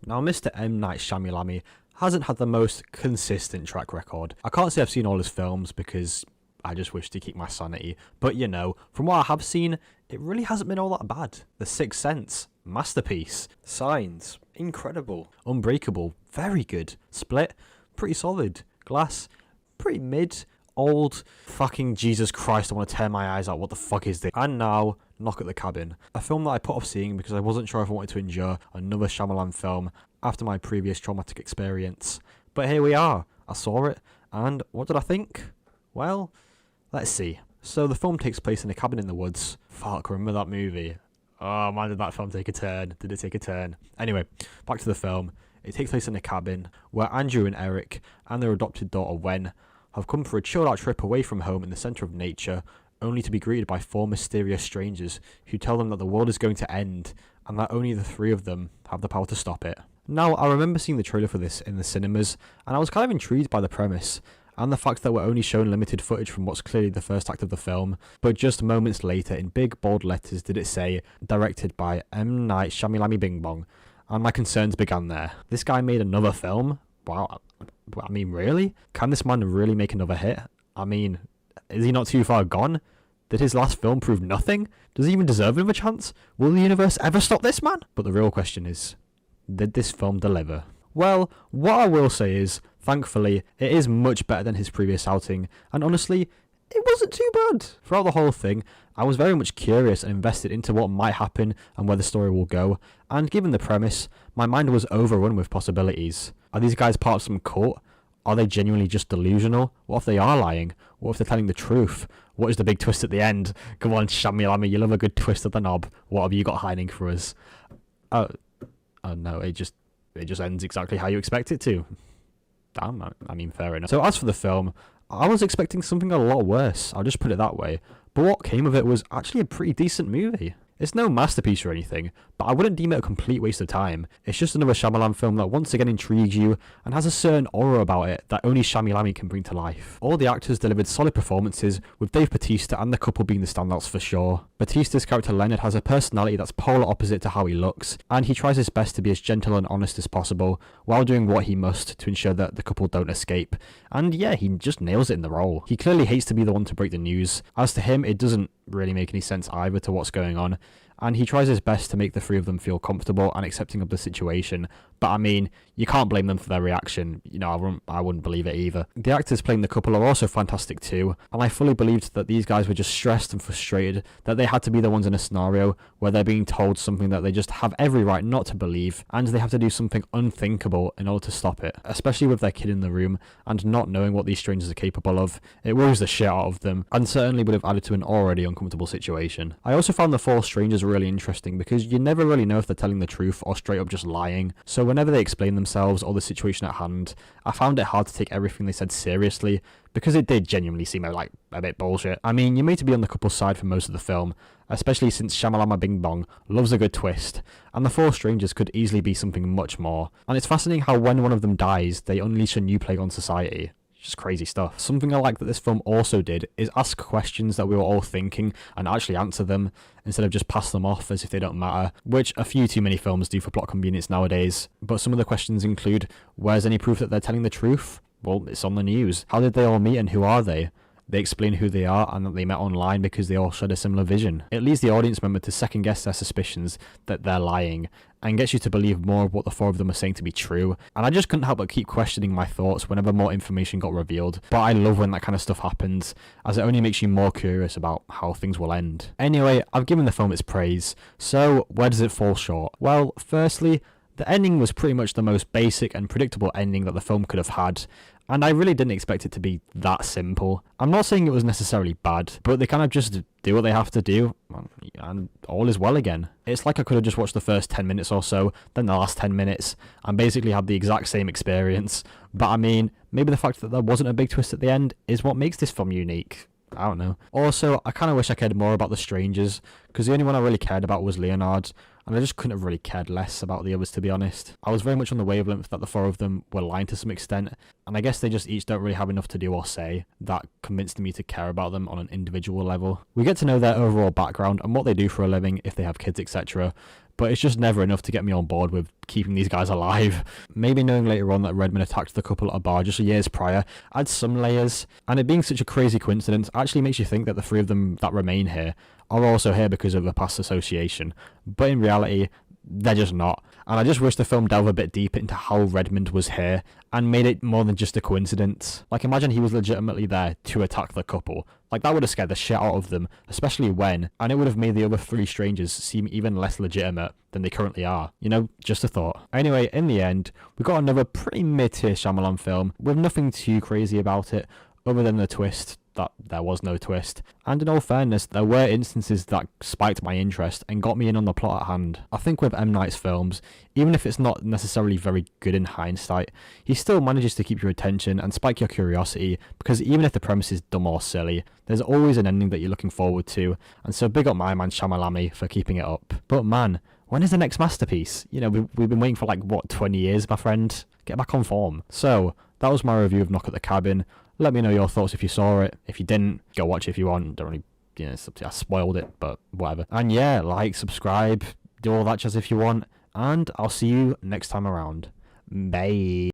Now, Mr. M. Night Shyamalan hasn't had the most consistent track record. I can't say I've seen all his films because I just wish to keep my sanity. But you know, from what I have seen, it really hasn't been all that bad. The Sixth Sense, masterpiece. Signs, incredible. Unbreakable, very good. Split, pretty solid. Glass, pretty mid. Old, fucking Jesus Christ, I want to tear my eyes out. What the fuck is this? And now, Knock at the Cabin. A film that I put off seeing because I wasn't sure if I wanted to endure another Shyamalan film after my previous traumatic experience. But here we are. I saw it, and what did I think? Well, let's see. So the film takes place in a cabin in the woods. Fuck, remember that movie? Oh man, did that film take a turn? Did it take a turn? Anyway, back to the film. It takes place in a cabin where Andrew and Eric and their adopted daughter Wen have come for a chilled out trip away from home in the centre of nature, only to be greeted by four mysterious strangers who tell them that the world is going to end and that only the three of them have the power to stop it. Now, I remember seeing the trailer for this in the cinemas, and I was kind of intrigued by the premise, and the fact that we're only shown limited footage from what's clearly the first act of the film, but just moments later, in big bold letters, did it say, directed by M. Night Shyamalan Bing Bong, and my concerns began there. This guy made another film? Wow, I mean, really? Can this man really make another hit? I mean, is he not too far gone? Did his last film prove nothing? Does he even deserve another chance? Will the universe ever stop this man? But the real question is, did this film deliver? Well, what I will say is, thankfully, it is much better than his previous outing, and honestly, it wasn't too bad. Throughout the whole thing, I was very much curious and invested into what might happen and where the story will go, and given the premise, my mind was overrun with possibilities. Are these guys part of some cult? Are they genuinely just delusional? What if they are lying? What if they're telling the truth? What is the big twist at the end? Come on, Shyamalan, you love a good twist of the knob. What have you got hiding for us? Oh no, it just ends exactly how you expect it to. Damn, I mean, fair enough. So as for the film, I was expecting something a lot worse, I'll just put it that way, but what came of it was actually a pretty decent movie. It's no masterpiece or anything, but I wouldn't deem it a complete waste of time. It's just another Shyamalan film that once again intrigues you and has a certain aura about it that only Shyamalan can bring to life. All the actors delivered solid performances, with Dave Bautista and the couple being the standouts for sure. Bautista's character Leonard has a personality that's polar opposite to how he looks, and he tries his best to be as gentle and honest as possible, while doing what he must to ensure that the couple don't escape. And yeah, he just nails it in the role. He clearly hates to be the one to break the news. As to him, it doesn't really make any sense either to what's going on, and he tries his best to make the three of them feel comfortable and accepting of the situation. But I mean, you can't blame them for their reaction. You know, I wouldn't believe it either. The actors playing the couple are also fantastic too, and I fully believed that these guys were just stressed and frustrated that they had to be the ones in a scenario where they're being told something that they just have every right not to believe, and they have to do something unthinkable in order to stop it, especially with their kid in the room and not knowing what these strangers are capable of. It worries the shit out of them, and certainly would have added to an already uncomfortable situation. I also found the four strangers really interesting because you never really know if they're telling the truth or straight up just lying. So whenever they explain themselves or the situation at hand, I found it hard to take everything they said seriously because it did genuinely seem like a bit bullshit. I mean, you're made to be on the couple's side for most of the film, especially since Shyamalan Bing Bong loves a good twist, and the four strangers could easily be something much more. And it's fascinating how when one of them dies, they unleash a new plague on society. Just crazy stuff. Something I like that this film also did is ask questions that we were all thinking and actually answer them instead of just pass them off as if they don't matter, which a few too many films do for plot convenience nowadays. But some of the questions include, where's any proof that they're telling the truth? Well, it's on the news. How did they all meet and who are they? They explain who they are and that they met online because they all shared a similar vision. It leads the audience member to second guess their suspicions that they're lying and gets you to believe more of what the four of them are saying to be true. And I just couldn't help but keep questioning my thoughts whenever more information got revealed. But I love when that kind of stuff happens, as it only makes you more curious about how things will end. Anyway, I've given the film its praise, so where does it fall short? Well, firstly, the ending was pretty much the most basic and predictable ending that the film could have had, and I really didn't expect it to be that simple. I'm not saying it was necessarily bad, but they kind of just do what they have to do, and all is well again. It's like I could have just watched the first 10 minutes or so, then the last 10 minutes, and basically had the exact same experience. But I mean, maybe the fact that there wasn't a big twist at the end is what makes this film unique. I don't know. Also, I kind of wish I cared more about the strangers, because the only one I really cared about was Leonard, and I just couldn't have really cared less about the others, to be honest. I was very much on the wavelength that the four of them were lying to some extent, and I guess they just each don't really have enough to do or say that convinced me to care about them on an individual level. We get to know their overall background and what they do for a living, if they have kids, etc., but it's just never enough to get me on board with keeping these guys alive. Maybe knowing later on that Redmond attacked the couple at a bar just years prior adds some layers, and it being such a crazy coincidence actually makes you think that the three of them that remain here are also here because of the past association, but in reality, they're just not. And I just wish the film delved a bit deeper into how Redmond was here and made it more than just a coincidence. Like, imagine he was legitimately there to attack the couple. Like, that would have scared the shit out of them, especially when, and it would have made the other three strangers seem even less legitimate than they currently are. You know, just a thought. Anyway, in the end, we got another pretty mid-tier Shyamalan film with nothing too crazy about it, other than the twist that there was no twist. And in all fairness, there were instances that spiked my interest and got me in on the plot at hand. I think with M. Night's films, even if it's not necessarily very good in hindsight, he still manages to keep your attention and spike your curiosity, because even if the premise is dumb or silly, there's always an ending that you're looking forward to, and so big up my man Shyamalami for keeping it up. But man, when is the next masterpiece? You know, we've been waiting for 20 years, my friend? Get back on form. So, that was my review of Knock at the Cabin. Let me know your thoughts if you saw it. If you didn't, go watch it if you want. Don't really, I spoiled it, but whatever. And yeah, like, subscribe, do all that jazz if you want. And I'll see you next time around. Bye.